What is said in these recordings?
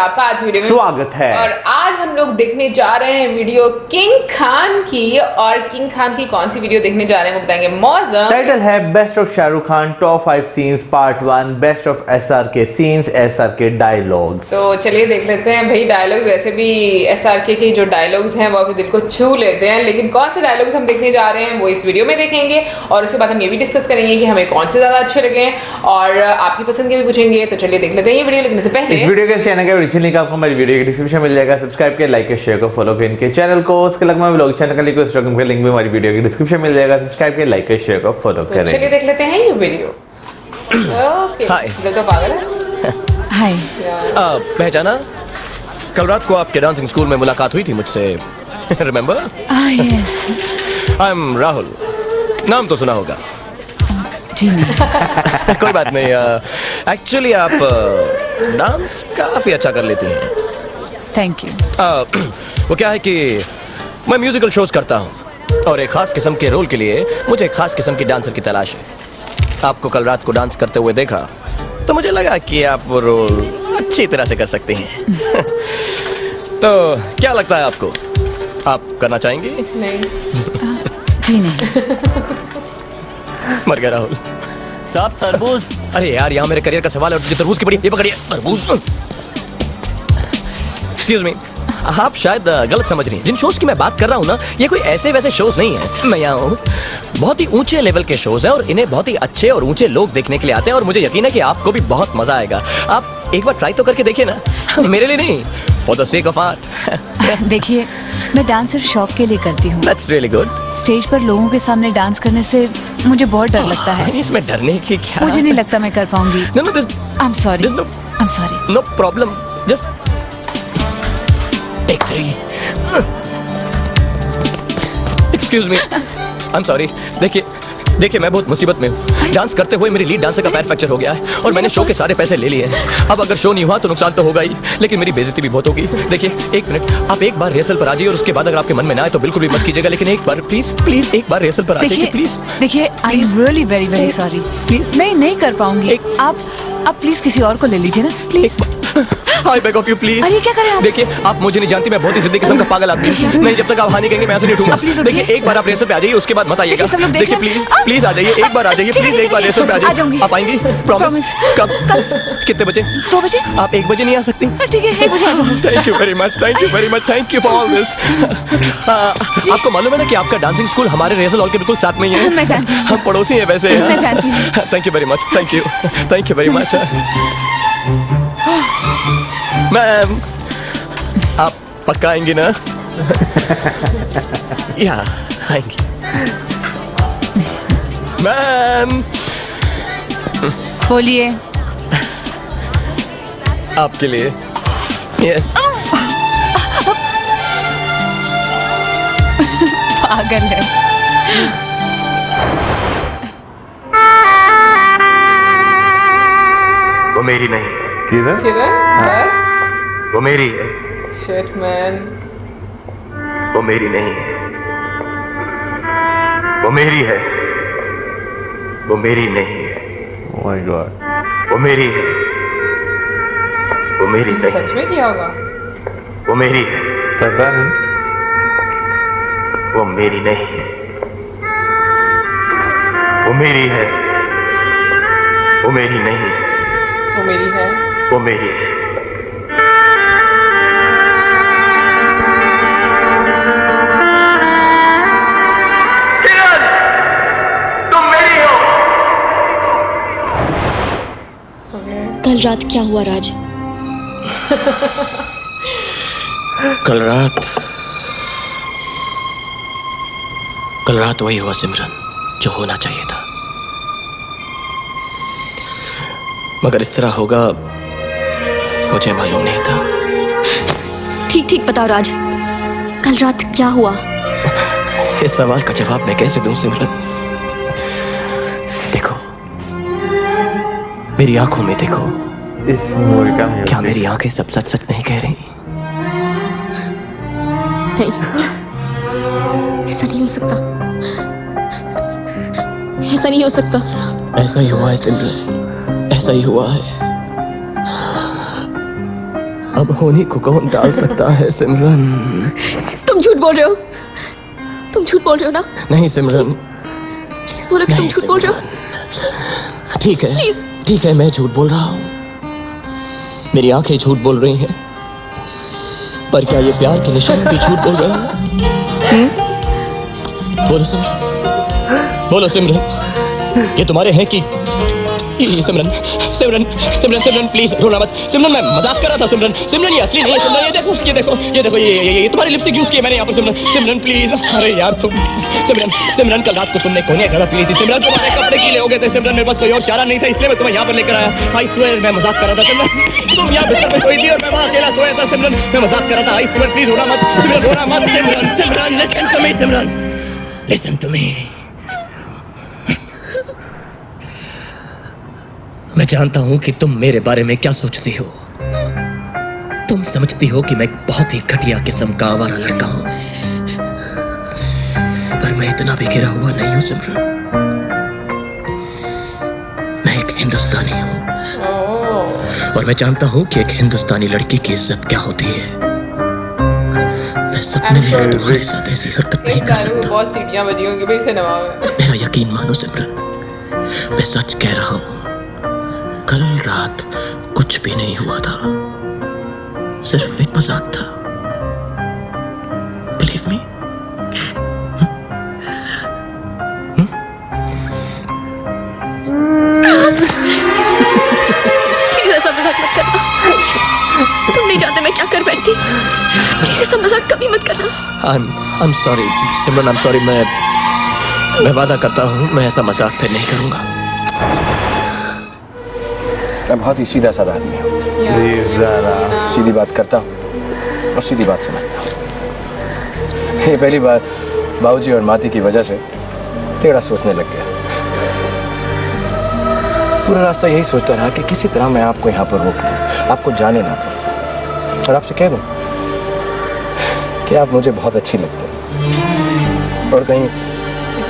आपका आज वीडियो में स्वागत है। और आज हम लोग देखने जा रहे हैं वीडियो किंग खान की। और किंग खान की कौन सी वीडियो देखने जा रहे हैं वो बताएंगे मौसम। टाइटल है best of Shahrukh Khan top 5 scenes part 1 best of SRK scenes SRK dialogues. तो चलिए देख लेते हैं भाई डायलॉग। वैसे भी SRK के जो डायलॉग्स हैं वो आपके दिल को छू लेते हैं, लेकिन कौन से डायलॉग्स हम देखने जा रहे हैं वो इस वीडियो में देखेंगे। और उसके बाद हम ये भी डिस्कस करेंगे कि हमें कौन से ज्यादा अच्छे लगे और आपकी पसंद के भी पूछेंगे। तो चलिए देख लेते हैं ये वीडियो। लेकिन इससे पहले वीडियो के चैनल का ओरिजिनल लिंक आपको हमारी वीडियो के डिस्क्रिप्शन मिल जाएगा। सब्सक्राइब के लाइक के शेयर को फॉलो करें इनके चैनल को। उसके अलावा व्लॉग चैनल का लिंक इंस्टाग्राम का लिंक भी हमारी वीडियो के डिस्क्रिप्शन मिल जाएगा। सब्सक्राइब के लाइक के शेयर को फॉलो करें। चलिए देख लेते हैं ये वीडियो। हाय। तो पागल है। हाय। पहचाना? कल रात को आपके डांसिंग स्कूल में मुलाकात हुई थी मुझसे। Remember? Yes. I am Rahul. नाम तो सुना होगा। जी नहीं। कोई बात नहीं। एक्चुअली आप डांस काफी अच्छा कर लेती हैं। Thank you. वो क्या है कि मैं म्यूजिकल शोज करता हूँ और एक खास किस्म के रोल के लिए मुझे एक खास किस्म की डांसर की तलाश है। आपको कल रात को डांस करते हुए देखा तो मुझे लगा कि आप वो रोल अच्छी तरह से कर सकती हैं। तो क्या लगता है आपको, आप करना चाहेंगे? नहीं। जी नहीं। मर गया राहुल साहब। तरबूज। अरे यार यहाँ मेरे करियर का सवाल है और तुझे तरबूज की पड़ी। ये पकड़िए तरबूज। एक्सक्यूज मी, आप शायद गलत समझ रही हैं। जिन शोज की मैं बात कर रहा हूँ ना, ये कोई ऐसे वैसे शोज नहीं है। मैं यहाँ हूँ, बहुत ही ऊंचे लेवल के शोज हैं और इन्हें बहुत ही अच्छे और ऊंचे लोग देखने के लिए आते हैं। और मुझे यकीन है कि आपको भी बहुत मजा आएगा। आप एक बार ट्राई तो करके देखिए ना। मेरे लिए नहीं, for the sake of art. देखिए, मैं डांस सिर्फ शौक के लिए करती हूँ। That's really good. स्टेज पर लोगों के सामने डांस करने से मुझे बहुत डर लगता है। इसमें डरने की क्या? मुझे नहीं लगता मैं कर पाऊंगी। No, no, I am sorry. I am sorry. No problem. Just take 3. Excuse me. I'm sorry. देखिए मैं बहुत मुसीबत में हूँ। डांस करते हुए मेरी लीड डांसर का पैर फ्रैक्चर हो गया है और मैंने शो के सारे पैसे ले लिए हैं। अब अगर शो नहीं हुआ तो नुकसान तो होगा ही, लेकिन मेरी बेइज्जती भी बहुत होगी। देखिए एक मिनट, आप एक बार रिहर्सल पर आ जाइए और उसके बाद अगर आपके मन में ना आए तो बिल्कुल भी मत कीजिएगा। लेकिन एक बार प्लीज एक बार रिहर्सल पर आ जाइए प्लीज। देखिए, I am really very very sorry. Please मैं नहीं कर पाऊंगी। आप प्लीज किसी और को ले लीजिए ना please. I beg of you, please. अरे क्या करें आप? देखिए आप मुझे नहीं जानती, मैं बहुत ही जिद्दी किस्म का पागल आदमी हूँ। नहीं, जब तक आप हाँ नहीं कहेंगे मैं ऐसे नहीं उठूंगा। देखिए एक बार आप रेसल पे आ जाइए, उसके बाद मत आइएगा। देखिए प्लीज आ जाइए, एक बार आ जाइए प्लीज। एक बार रेसल पे आ जाइए। आप आएंगी? प्रॉमिस? कब? कितने बजे? 2 बजे। आप 1 बजे नहीं आ सकती? ठीक है, 1 बजे आ जाऊंगी। Thank you very much, thank you very much, thank you for all this. आपको मालूम है ना कि आपका डांसिंग स्कूल हमारे रेसल हॉल के बिल्कुल साथ में ही है। मैं जानती हूँ। हम पड़ोसी हैं वैसे। मैं जानती हूँ। Thank you very much, thank you very much. Ma'am आप पक्का आएंगी ना? या आएंगी मैम। बोलिए। आपके लिए। यस। पागल है। वो मेरी नहीं। किधर? वो मेरी है। Shit man. वो मेरी नहीं है। वो मेरी है। वो मेरी नहीं है। Oh my God. वो मेरी है। वो मेरी नहीं। सच में किया होगा? वो मेरी है। पता नहीं। वो मेरी नहीं है। वो मेरी है। वो मेरी नहीं है। वो मेरी है। वो मेरी है। कल रात क्या हुआ राज? कल रात वही हुआ सिमरन जो होना चाहिए था, मगर इस तरह होगा मुझे मालूम नहीं था। ठीक बताओ राज, कल रात क्या हुआ? इस सवाल का जवाब मैं कैसे दूं सिमरन? देखो मेरी आंखों में देखो। इस मूवी का क्या मेरी आंखें सब सच सच नहीं कह रही? नहीं, ऐसा नहीं हो सकता, ऐसा नहीं हो सकता। ऐसा ही हुआ है सिमरन, ऐसा ही हुआ है। अब होनी को कौन डाल सकता है सिमरन? तुम झूठ बोल रहे हो, तुम झूठ बोल रहे हो ना? नहीं सिमरन, प्लीज बोलो कि तुम झूठ बोल रहे हो। ठीक है, प्लीज। ठीक है, मैं झूठ बोल रहा हूँ, मेरी आंखें झूठ बोल रही हैं, पर क्या ये प्यार के निशान भी झूठ बोल रहे हैं? बोलो सिमरन, बोलो सिमरन, ये तुम्हारे हैं कि सिमरन? सिमरन सिमरन सिमरन प्लीज रोना मत सिमरन, मैं मजाक कर रहा था सिमरन। सिमरन ये असली नहीं है सिमरन, ये देखो ये देखो ये देखो, ये तुम्हारी लिपस्टिक यूज की है मैंने यहाँ पर सिमरन। सिमरन प्लीज, अरे यार तुम सिमरन, सिमरन कल रात को तुमने कोनिया ज्यादा पी ली थी सिमरन, तुम्हारे कपड़े गीले हो गए थे सिमरन, मेरे पास कोई और चारा नहीं था इसलिए मैं तुम्हें यहाँ पर लेकर आया। आई स्वेयर मैं मजाक कर रहा था सिमरन, तुम यहाँ बिस्तर में सोई थी और मैं वहाँ अकेला सोया था सिमरन, मैं मजाक कर रहा था। आई स्वेयर प्लीज रोना मत सिमरन, रोना मत Simran. Simran listen to me Simran, listen to me. मैं जानता हूं कि तुम मेरे बारे में क्या सोचती हो। तुम समझती हो कि मैं एक बहुत ही घटिया किस्म का आवारा लड़का हूं, पर मैं इतना भी गिरा हुआ नहीं हूं सिमरन। मैं एक हिंदुस्तानी हूं और मैं जानता हूं कि एक हिंदुस्तानी लड़की की इज्जत क्या होती है। मैं सपने में तुम्हारे साथ ऐसी हरकत नहीं कर सकता। बहुत सीढ़ियां बजी होंगी भाई से नवाब। मेरा यकीन मानो सिमरन, मैं सच कह रहा हूं, कल रात कुछ भी नहीं हुआ था, सिर्फ एक मजाक था। Believe me. प्लीज ऐसा मजाक मत करना, तुम नहीं जानते मैं क्या कर बैठती। प्लीज ऐसा मजाक कभी मत करना। I'm sorry Simran, I'm sorry। मैं वादा करता हूँ मैं ऐसा मजाक फिर नहीं करूँगा। मैं बहुत ही सीधा साधा आदमी हूँ, सीधी बात करता हूँ और सीधी बात समझता हूँ। ये पहली बार बाबूजी और माती की वजह से टेढ़ा सोचने लग गया। पूरा रास्ता यही सोचता रहा कि किसी तरह मैं आपको यहाँ पर रोक लूँ, आपको जाने ना दूँ और आपसे कह दूँ कि आप मुझे बहुत अच्छी लगते हैं और कहीं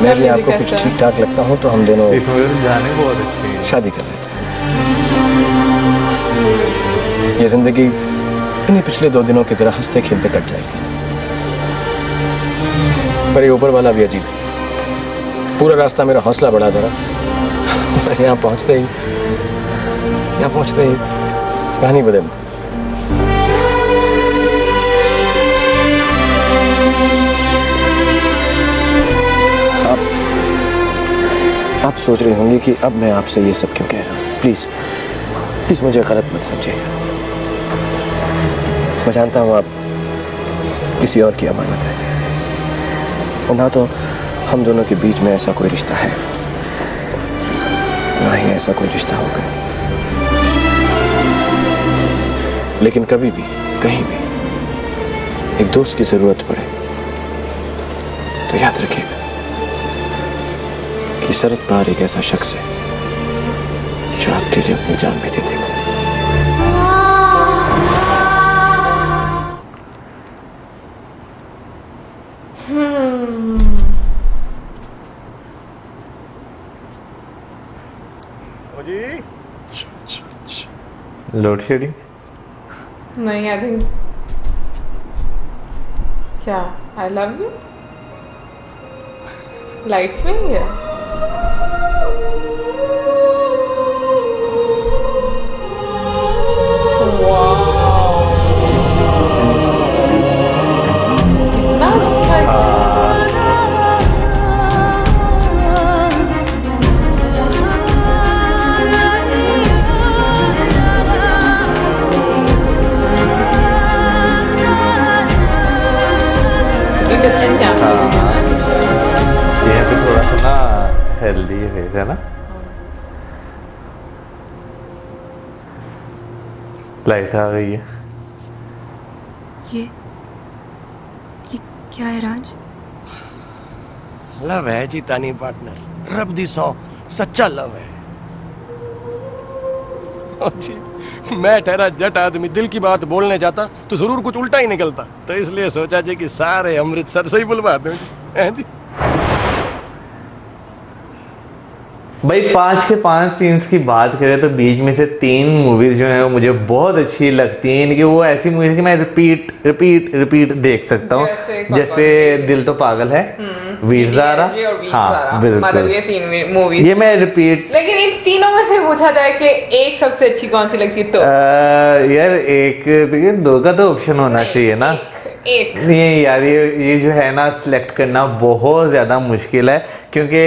मैं भी आपको कुछ ठीक ठाक लगता हूँ तो हम दोनों शादी कर लेते हैं। ये जिंदगी इन्हीं पिछले 2 दिनों की तरह हंसते खेलते कट जाएगी, पर ये ऊपर वाला भी अजीब है। पूरा रास्ता मेरा हौसला बढ़ाता रहा और यहाँ पहुँचते ही कहानी बदलती। आप सोच रही होंगी कि अब मैं आपसे ये सब क्यों कह रहा हूँ। प्लीज प्लीज मुझे गलत मत समझिएगा, मैं जानता हूँ आप किसी और की अमानत है और ना तो हम दोनों के बीच में ऐसा कोई रिश्ता है, ना ही ऐसा कोई रिश्ता होगा। लेकिन कभी भी कहीं भी एक दोस्त की जरूरत पड़े तो याद रखिएगा कि शरद पार एक ऐसा शख्स है जो आपके लिए अपनी जान भी दे देगा। लोड शेडिंग नहीं, आई थिंक क्या आई लव यू लाइट्स में ही है। यहाँ पे थोड़ा सा ना हेल्दी है ना। लाइट आ गई है। ये क्या है राज? लव है जी तानी पार्टनर, रब दी सौ सच्चा लव है। जी मैं ठहरा जट आदमी दिल की बात बोलने जाता तो जरूर कुछ उल्टा ही निकलता, तो इसलिए सोचा जी कि सारे अमृतसर से ही बुलवा दूं जी। भाई 5 के 5 सीन्स की बात करें तो बीच में से 3 मूवीज जो है वो मुझे बहुत अच्छी लगती हैं कि वो ऐसी मूवीज कि मैं रिपीट देख सकता हूँ। जैसे दिल तो पागल है, वीर ज़ारा, हाँ मतलब ये 3 मूवीज ये मैं रिपीट। लेकिन इन तीनों में से पूछा जाए कि एक सबसे अच्छी कौन सी लगती तो यार एक देखिए 2 का तो ऑप्शन होना चाहिए ना। एक नहीं यार ये जो है ना सिलेक्ट करना बहुत ज़्यादा मुश्किल है, क्योंकि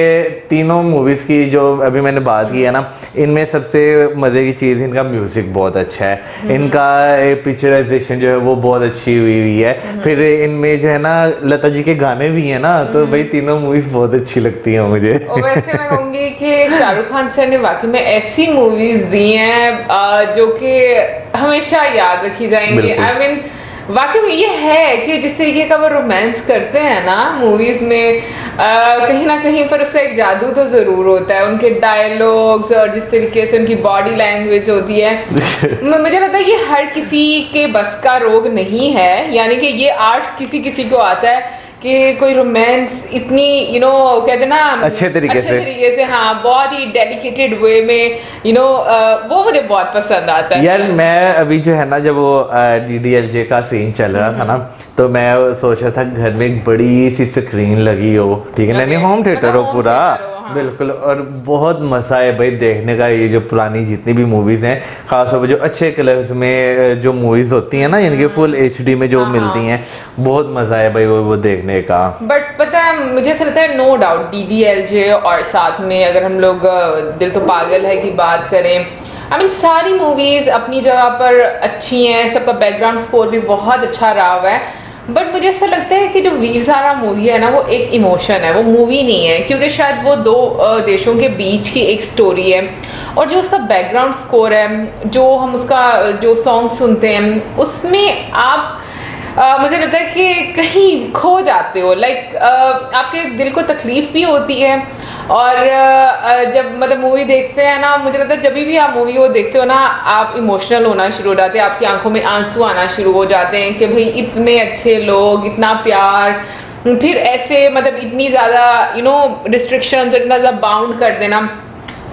तीनों मूवीज़ की जो अभी मैंने बात की है ना, इनमें सबसे मज़े की चीज़ इनका म्यूज़िक बहुत अच्छा है, इनका पिक्चराइजेशन जो है वो बहुत अच्छी हुई है, फिर इनमें जो है ना लता जी के गाने भी हैं ना, तो भाई तीनों मूवीज़ बहुत अच्छी लगती हैं मुझे। और वैसे मैं कहूँगी कि शाहरुख खान सर ने वाकई में ऐसी मूवीज़ दी हैं जो कि हमेशा याद रखी जाएंगी। आई मीन वाकई में ये है कि जिस तरीके का वो रोमांस करते हैं ना मूवीज में, कहीं ना कहीं पर उसका एक जादू तो जरूर होता है। उनके डायलॉग्स और जिस तरीके से उनकी बॉडी लैंग्वेज होती है मुझे लगता है ये हर किसी के बस का रोग नहीं है, यानी कि ये आर्ट किसी किसी को आता है कि कोई रोमांस इतनी कहते ना अच्छे तरीके से हाँ बहुत ही डेडिकेटेड वे में वो मुझे बहुत पसंद आता है। यार मैं अभी जो है ना जब वो DDLJ का सीन चल रहा था ना, तो मैं सोच रहा था घर में एक बड़ी सी स्क्रीन लगी हो, ठीक है ना, होम थिएटर हो पूरा, बिल्कुल, और बहुत मजा है भाई देखने का। ये जो पुरानी जितनी भी मूवीज हैं, खासतौर पर जो अच्छे कलर्स में जो मूवीज होती हैं ना, इनके फुल HD में जो मिलती हैं, बहुत मजा है भाई वो देखने का। बट पता है मुझे ऐसा लगता है नो डाउट DDLJ और साथ में अगर हम लोग दिल तो पागल है की बात करें, आई मीन सारी मूवीज अपनी जगह पर अच्छी हैं, सबका बैकग्राउंड स्कोर भी बहुत अच्छा रहा हुआ है। बट मुझे ऐसा लगता है कि जो वीर ज़ारा मूवी है ना, वो एक इमोशन है, वो मूवी नहीं है, क्योंकि शायद वो 2 देशों के बीच की एक स्टोरी है। और जो उसका बैकग्राउंड स्कोर है, जो हम उसका जो सॉन्ग सुनते हैं, उसमें आप मुझे लगता है कि कहीं खो जाते हो। लाइक आपके दिल को तकलीफ भी होती है, और जब मतलब मूवी देखते हैं ना, मुझे लगता है जब भी आप मूवी वो देखते हो ना, आप इमोशनल होना शुरू हो जाते हैं, आपकी आंखों में आंसू आना शुरू हो जाते हैं कि भाई इतने अच्छे लोग, इतना प्यार, फिर ऐसे मतलब इतनी ज्यादा रिस्ट्रिक्शंस, इतना ज्यादा बाउंड कर देना,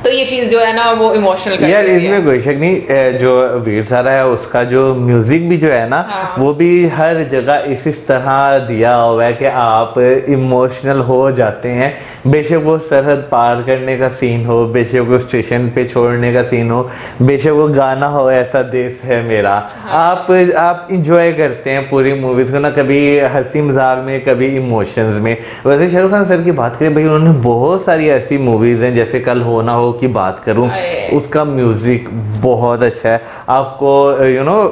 तो ये चीज जो है ना वो इमोशनल कर यार इसमें कोई शक नहीं। जो वीर ज़ारा है उसका जो म्यूजिक भी जो है ना, हाँ। वो भी हर जगह इस तरह दिया हुआ है कि आप इमोशनल हो जाते हैं। बेशक वो सरहद पार करने का सीन हो, बेशक वो स्टेशन पे छोड़ने का सीन हो, बेशक वो गाना हो ऐसा देश है मेरा, हाँ। आप इंजॉय करते हैं पूरी मूवीज को ना, कभी हंसी मजाक में, कभी इमोशंस में। वैसे शाहरुख खान सर की बात करें भाई, उन्होंने बहुत सारी ऐसी मूवीज हैं, जैसे कल हो ना हो की बात करूं, उसका म्यूजिक बहुत अच्छा है, आपको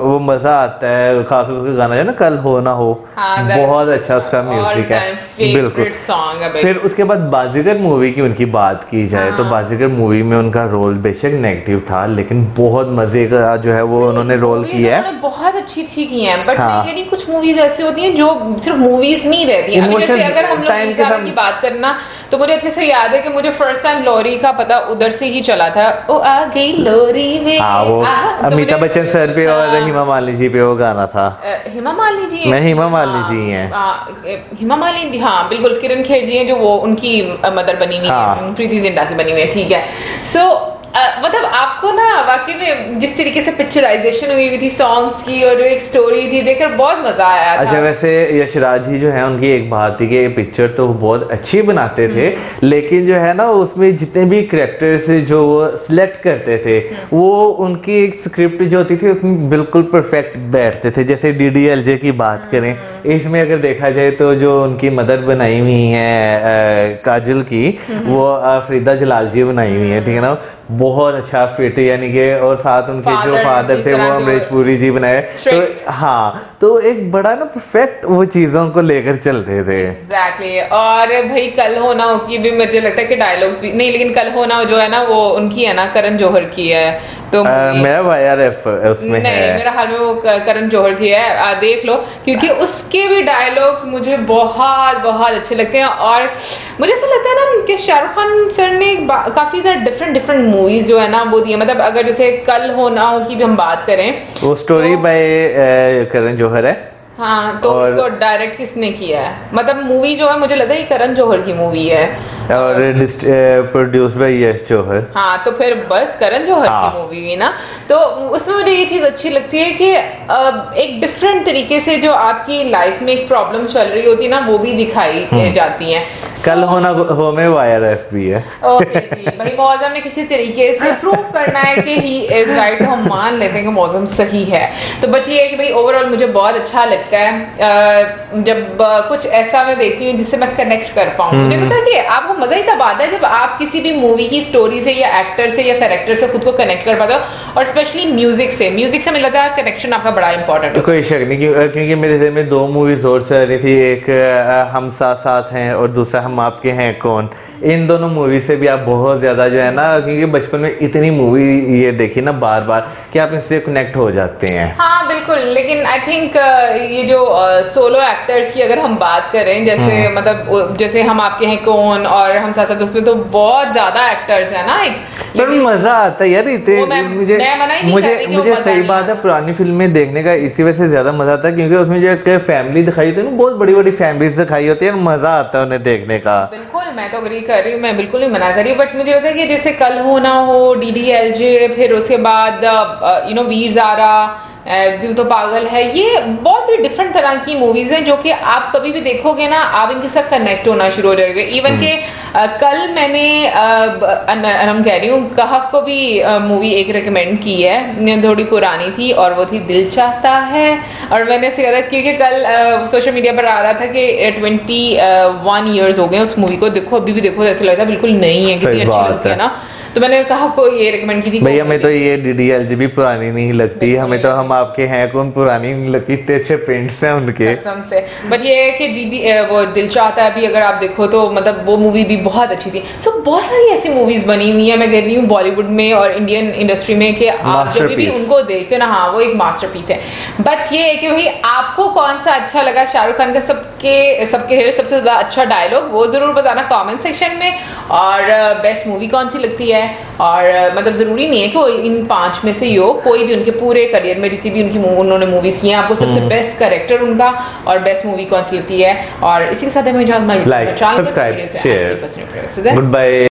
वो मजा आता है, खासकर उसका गाना है ना कल हो ना हो, हाँ, बहुत अच्छा उसका म्यूजिक है, बिल्कुल। फिर उसके बाद बाजीगर मूवी की उनकी बात की जाए, तो बाजीगर मूवी में उनका रोल बेशक नेगेटिव था, लेकिन बहुत मजे का जो है वो उन्होंने रोल किया है, बहुत अच्छी की है। बट यानी कुछ मूवीज ऐसी होती हैं जो सिर्फ मूवीज नहीं रहती हैं। अभी जैसे अगर हम लोग की बात करना, तो मुझे अच्छे से याद है कि मुझे फर्स्ट टाइम लोरी का पता उधर से ही चला था, ओ आ गई लोरी में, वो अमिताभ बच्चन सर पे और हेमा मालिनी जी पे वो गाना था। हेमा मालिनी जी, मैं हेमा मालिनी जी हैं, हेमा मालिनी, हाँ बिल्कुल, किरण खेर जी हैं जो वो उनकी मदर बनी हुई है, प्रीति जिंटा की बनी हुई है, ठीक है। सो मतलब आपको ना वाकई में जिस तरीके से पिक्चराइजेशन हुई थी सॉन्ग्स की और जो एक स्टोरी थी, देखकर बहुत मजा आया था। अच्छा वैसे यशराज जी जो है उनकी एक बात थी कि पिक्चर तो बहुत अच्छी बनाते थे, लेकिन जो है ना उसमें जितने भी कैरेक्टर्स जो वो सिलेक्ट करते थे, वो उनकी एक स्क्रिप्ट जो होती थी उसमें बिल्कुल परफेक्ट बैठते थे। जैसे DDLJ की बात करें, इसमें अगर देखा जाए तो जो उनकी मदर बनाई हुई है काजल की, वो फरीदा जलाल जी बनाई हुई है, ठीक है ना, बहुत अच्छा फिट, यानी कि और साथ उनके जो फादर थे वो अमरीश पुरी जी बनाए, तो हाँ, तो एक बड़ा ना परफेक्ट वो चीजों को लेकर चलते थे। एग्जैक्टली। और भाई कल हो ना हो की भी मुझे लगता है कि डायलॉग्स भी नहीं, लेकिन कल हो ना हो जो है ना वो उनकी है ना, करण जौहर की है, तो मेरा YRF उसमें नहीं है। मेरा हाल में वो करण जौहर की है, देख लो, क्योंकि उसके भी डायलॉग्स मुझे बहुत बहुत अच्छे लगते हैं। और मुझे ऐसा लगता है ना कि शाहरुख खान सर ने काफी डिफरेंट मूवीज जो है ना वो दी है। मतलब अगर जैसे कल हो ना हो की भी हम बात करें, वो स्टोरी बाय करण जौहर है, हाँ, तो और उसको डायरेक्ट किसने किया है? मतलब मूवी जो है मुझे लगता है करण जौहर की मूवी है और प्रोड्यूस बाय यश जौहर। हाँ, तो फिर बस करण जौहर की मूवी हुई ना, तो उसमें मुझे ये चीज अच्छी लगती है कि एक डिफरेंट तरीके से जो आपकी लाइफ में एक प्रॉब्लम चल रही होती है ना, वो भी दिखाई जाती है। कल होना हो में YRF भी है। ओके जी, भाई मौसम ने किसी तरीके से प्रूव करना है कि ही इज राइट, तो हम मान लेते हैं कि मौसम सही है। तो बट ये है कि भाई ओवरऑल मुझे बहुत अच्छा लगता है जब कुछ ऐसा मैं देखती हूँ जिससे मैं कनेक्ट कर पाऊँ। मुझे पता है कि आपको मजा ही तब आता है जब आप किसी भी मूवी की स्टोरी से या एक्टर से या कैरेक्टर से खुद को कनेक्ट कर पाते हो, और स्पेशली म्यूजिक से मुझे लगता है कनेक्शन आपका बड़ा इंपॉर्टेंट है। कोई शक नहीं, क्योंकि मेरे दिल में 2 मूवीज और चल रही थी, एक हम साथ साथ हैं और दूसरा हम आपके हैं कौन। इन दोनों मूवी से भी आप बहुत ज्यादा जो है ना, क्योंकि बचपन में इतनी मूवी ये देखी ना बार बार कि आप इससे कनेक्ट हो जाते हैं। हाँ बिल्कुल, लेकिन आई थिंक ये जो सोलो एक्टर्स की अगर हम बात करें, जैसे मतलब जैसे हम आपके हैं कौन और हम साथ साथ, उसमें तो बहुत ज्यादा एक्टर्स है ना। पर मजा आता है यार इतने, मुझे सही बात है पुरानी फिल्में देखने का इसी वजह से ज्यादा मजा आता है, क्योंकि उसमें जो फैमिली दिखाई होती है ना, बहुत बड़ी बड़ी फैमिलीज दिखाई होती है, मजा आता है उन्हें देखने का। बिल्कुल, मैं तो अग्री कर रही हूँ, मैं बिल्कुल नहीं मना कर रही हूँ, बट मुझे लगता है कि जैसे कल हो ना हो, DDLJ, फिर उसके बाद वीर ज़ारा, दिल तो पागल है, ये बहुत ही डिफरेंट तरह की मूवीज हैं जो कि आप कभी भी देखोगे ना, आप इनके साथ कनेक्ट होना शुरू हो जाएगा। इवन के कल मैंने हम कह रही हूँ कहफ को भी मूवी एक रिकमेंड की है, थोड़ी पुरानी थी और वो थी दिल चाहता है। और मैंने ऐसे कहा क्योंकि कल सोशल मीडिया पर आ रहा था कि 21 ईयर्स हो गए उस मूवी को, देखो अभी भी देखो ऐसा लगता है बिल्कुल नहीं है, कितनी अच्छी लगती है ना। तो मैंने कहा आपको ये रिकमेंड की थी। भैया हमें तो ये DDLJ भी पुरानी नहीं लगती, हमें तो हम आपके हैं कौन पुरानी नहीं लगती, इतने अच्छे प्रिंट्स हैं उनके कसम से। बट ये है कि वो दिल चाहता है भी अगर आप देखो तो मतलब वो मूवी भी बहुत अच्छी थी। सो बहुत सारी ऐसी मूवीज बनी हुई है, मैं कह रही हूँ बॉलीवुड में और इंडियन इंडस्ट्री में, कि आप जब भी उनको देखते हो ना, हाँ वो एक मास्टरपीस है। बट ये है कि भाई आपको कौन सा अच्छा लगा शाहरुख खान का सबसे ज्यादा अच्छा डायलॉग, वो जरूर बताना कमेंट सेक्शन में। और बेस्ट मूवी कौन सी लगती है, और मतलब जरूरी नहीं है कि इन 5 में से ही हो, कोई भी उनके पूरे करियर में जितनी भी उन्होंने मूवीज की हैं, आपको सबसे बेस्ट कैरेक्टर उनका और बेस्ट मूवी कौन सी लगती है। और इसी के साथ हमें like, subscribe, share, good bye.